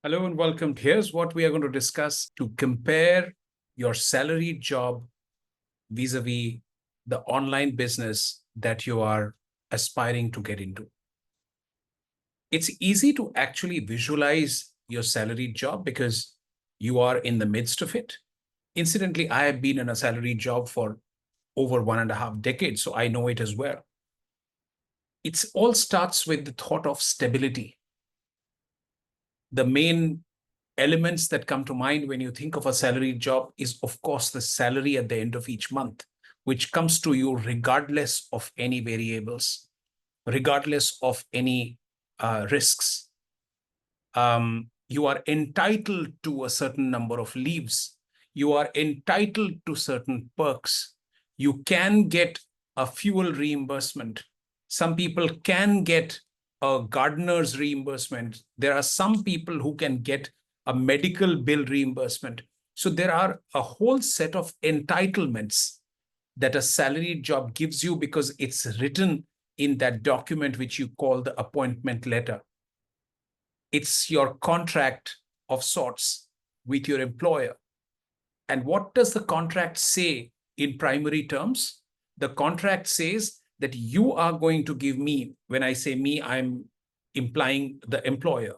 Hello and welcome. Here's what we are going to discuss to compare your salary job vis-a-vis the online business that you are aspiring to get into. It's easy to actually visualize your salary job because you are in the midst of it. Incidentally, I have been in a salary job for over 1.5 decades, so I know it as well. It all starts with the thought of stability. The main elements that come to mind when you think of a salary job is, of course, the salary at the end of each month, which comes to you regardless of any variables, regardless of any risks. You are entitled to a certain number of leaves. You are entitled to certain perks. You can get a fuel reimbursement. Some people can get a gardener's reimbursement. There are some people who can get a medical bill reimbursement. So there are a whole set of entitlements that a salary job gives you because it's written in that document which you call the appointment letter. It's your contract of sorts with your employer. And what does the contract say in primary terms? The contract says that you are going to give me, when I say me, I'm implying the employer.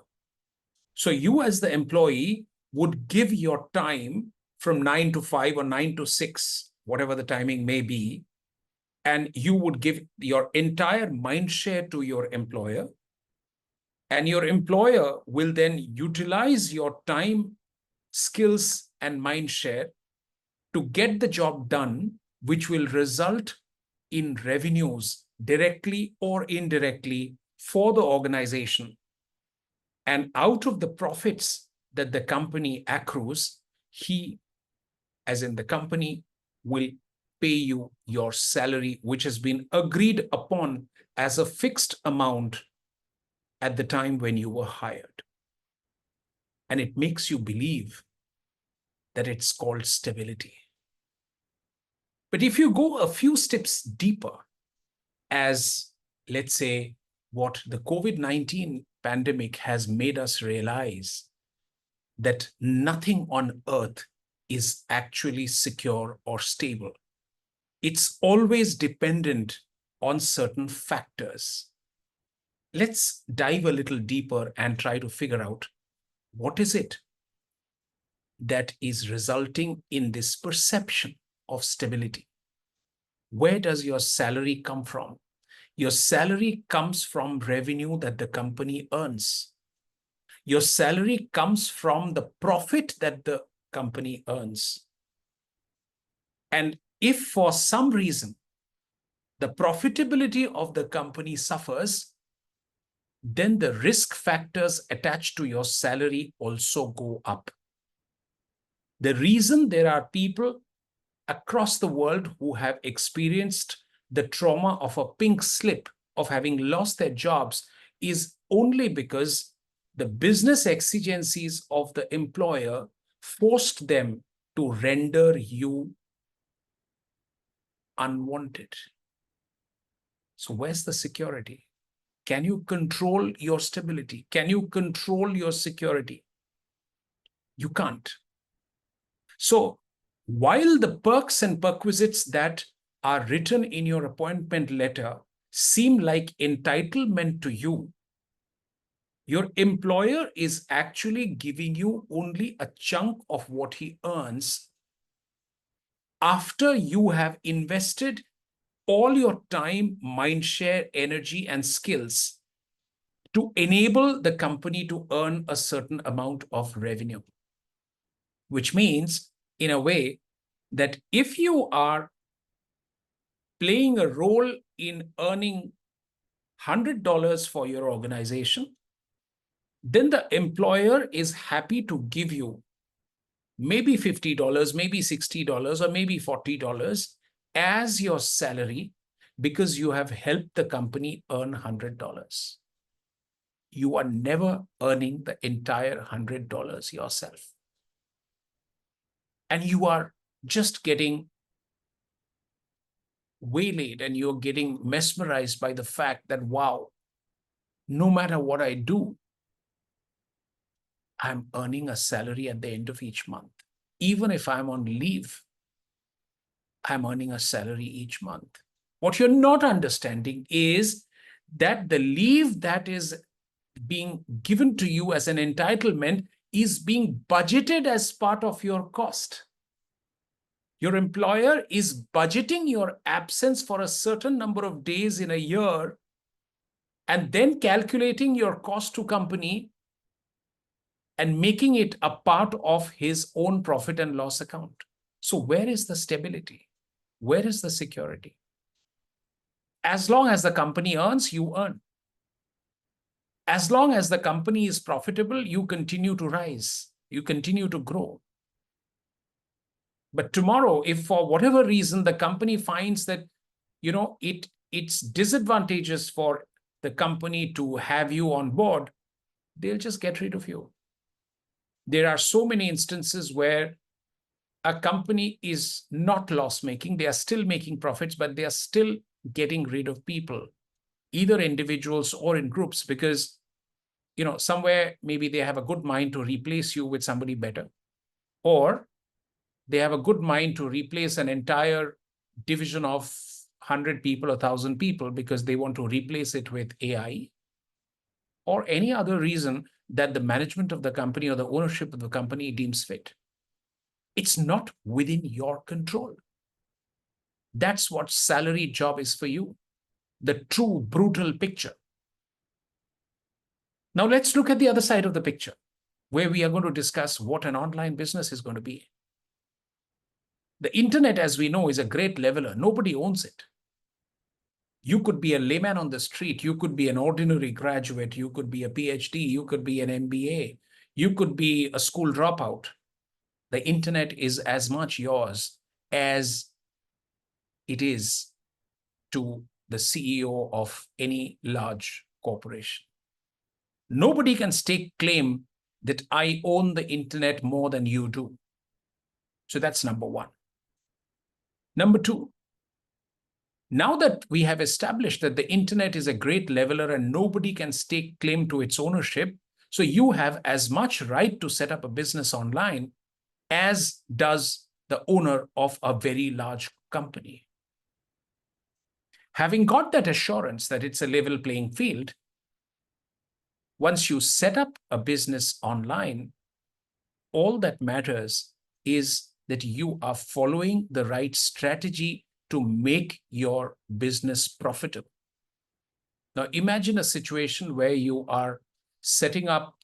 So you as the employee would give your time from 9 to 5 or 9 to 6, whatever the timing may be, and you would give your entire mind share to your employer. And your employer will then utilize your time, skills, and mind share to get the job done, which will result in revenues directly or indirectly for the organization. And out of the profits that the company accrues, he, as in the company, will pay you your salary, which has been agreed upon as a fixed amount at the time when you were hired. And it makes you believe that it's called stability. But if you go a few steps deeper, as let's say what the COVID-19 pandemic has made us realize, that nothing on earth is actually secure or stable. It's always dependent on certain factors. Let's dive a little deeper and try to figure out what is it that is resulting in this perception of stability. Where does your salary come from? Your salary comes from revenue that the company earns. Your salary comes from the profit that the company earns. And if for some reason the profitability of the company suffers, then the risk factors attached to your salary also go up. The reason there are people across the world who have experienced the trauma of a pink slip, of having lost their jobs, is only because the business exigencies of the employer forced them to render you unwanted. So where's the security? Can you control your stability? Can you control your security? You can't. So while the perks and perquisites that are written in your appointment letter seem like entitlement to you, your employer is actually giving you only a chunk of what he earns after you have invested all your time, mind share, energy, and skills to enable the company to earn a certain amount of revenue. Which means, in a way, that if you are playing a role in earning $100 for your organization, then the employer is happy to give you maybe $50, maybe $60, or maybe $40 as your salary because you have helped the company earn $100. You are never earning the entire $100 yourself. And you are just getting waylaid and you're getting mesmerized by the fact that, wow, no matter what I do, I'm earning a salary at the end of each month. Even if I'm on leave, I'm earning a salary each month. What you're not understanding is that the leave that is being given to you as an entitlement is being budgeted as part of your cost. Your employer is budgeting your absence for a certain number of days in a year and then calculating your cost to company and making it a part of his own profit and loss account. So where is the stability? Where is the security? As long as the company earns, you earn. As long as the company is profitable, you continue to rise, you continue to grow. But tomorrow, if for whatever reason the company finds that it's disadvantageous for the company to have you on board, they'll just get rid of you. There are so many instances where a company is not loss-making, they are still making profits, but they are still getting rid of people, either individuals or in groups, because somewhere maybe they have a good mind to replace you with somebody better, or they have a good mind to replace an entire division of 100 people, 1,000 people, because they want to replace it with AI, or any other reason that the management of the company or the ownership of the company deems fit. It's not within your control. That's what salary job is for you, the true brutal picture. Now let's look at the other side of the picture, where we are going to discuss what an online business is going to be. The internet, as we know, is a great leveler. Nobody owns it. You could be a layman on the street. You could be an ordinary graduate. You could be a PhD. You could be an MBA. You could be a school dropout. The internet is as much yours as it is to the CEO of any large corporation. Nobody can stake claim that I own the internet more than you do. So that's number one. Number two, now that we have established that the internet is a great leveler and nobody can stake claim to its ownership, so you have as much right to set up a business online as does the owner of a very large company. Having got that assurance that it's a level playing field, once you set up a business online, all that matters is that you are following the right strategy to make your business profitable. Now, imagine a situation where you are setting up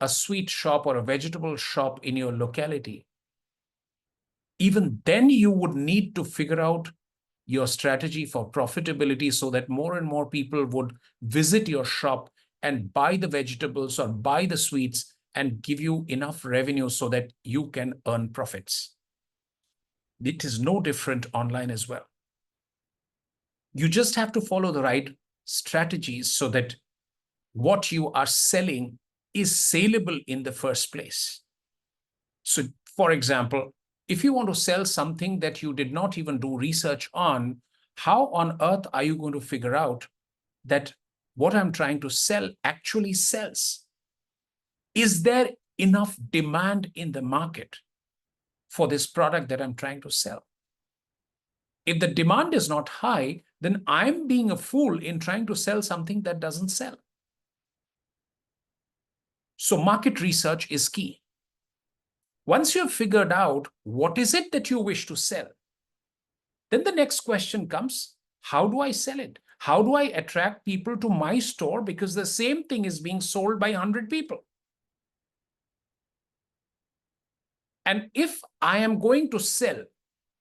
a sweet shop or a vegetable shop in your locality. Even then, you would need to figure out your strategy for profitability so that more and more people would visit your shop and buy the vegetables or buy the sweets and give you enough revenue so that you can earn profits. It is no different online as well. You just have to follow the right strategies so that what you are selling is saleable in the first place. So, for example, if you want to sell something that you did not even do research on, how on earth are you going to figure out that what I'm trying to sell actually sells? Is there enough demand in the market for this product that I'm trying to sell? If the demand is not high, then I'm being a fool in trying to sell something that doesn't sell. So market research is key. Once you have figured out what is it that you wish to sell, then the next question comes, how do I sell it? How do I attract people to my store? Because the same thing is being sold by 100 people. And if I am going to sell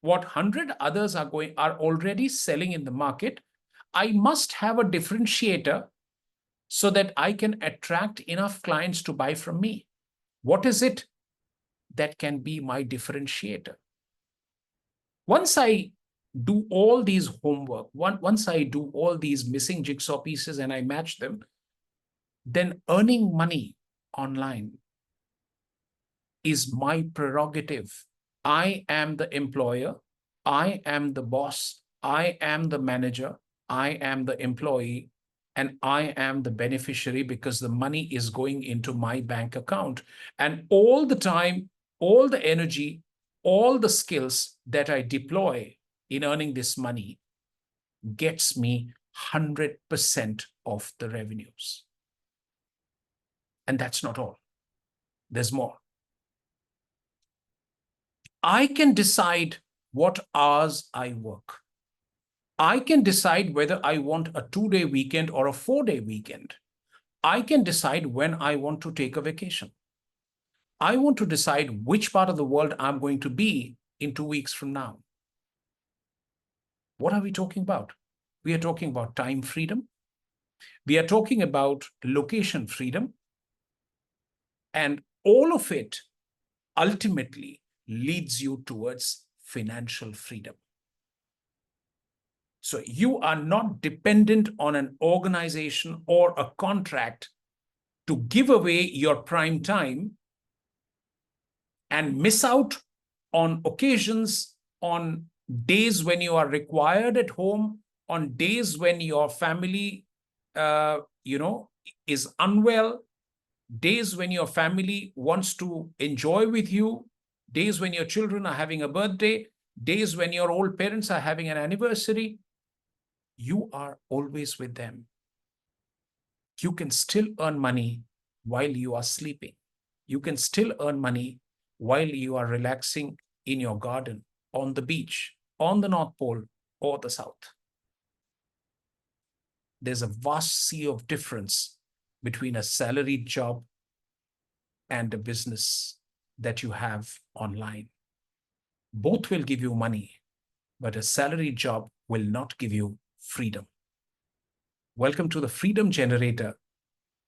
what 100 others are already selling in the market, I must have a differentiator so that I can attract enough clients to buy from me. What is it that can be my differentiator? Once I do all these homework, once I do all these missing jigsaw pieces and I match them, then earning money online is my prerogative. I am the employer. I am the boss. I am the manager. I am the employee. and I am the beneficiary because the money is going into my bank account. And all the time, all the energy, all the skills that I deploy in earning this money gets me 100% of the revenues. And that's not all. There's more. I can decide what hours I work. I can decide whether I want a 2-day weekend or a 4-day weekend. I can decide when I want to take a vacation. I want to decide which part of the world I'm going to be in 2 weeks from now. What are we talking about? We are talking about time freedom. We are talking about location freedom. And all of it ultimately leads you towards financial freedom. So you are not dependent on an organization or a contract to give away your prime time and miss out on occasions, on days when you are required at home, on days when your family, is unwell, days when your family wants to enjoy with you, days when your children are having a birthday, days when your old parents are having an anniversary. You are always with them. You can still earn money while you are sleeping. You can still earn money while you are relaxing in your garden, on the beach, on the North Pole, or the South. There's a vast sea of difference between a salaried job and a business that you have online. Both will give you money, but a salaried job will not give you freedom. Welcome to the Freedom Generator,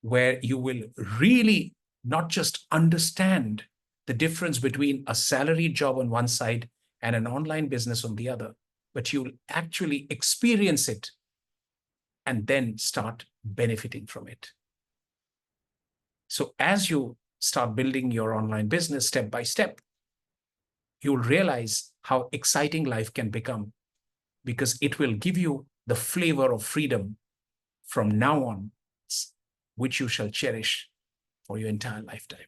where you will really not just understand the difference between a salaried job on one side and an online business on the other, but you'll actually experience it and then start benefiting from it. So as you start building your online business step by step, you'll realize how exciting life can become, because it will give you the flavor of freedom from now on, which you shall cherish for your entire lifetime.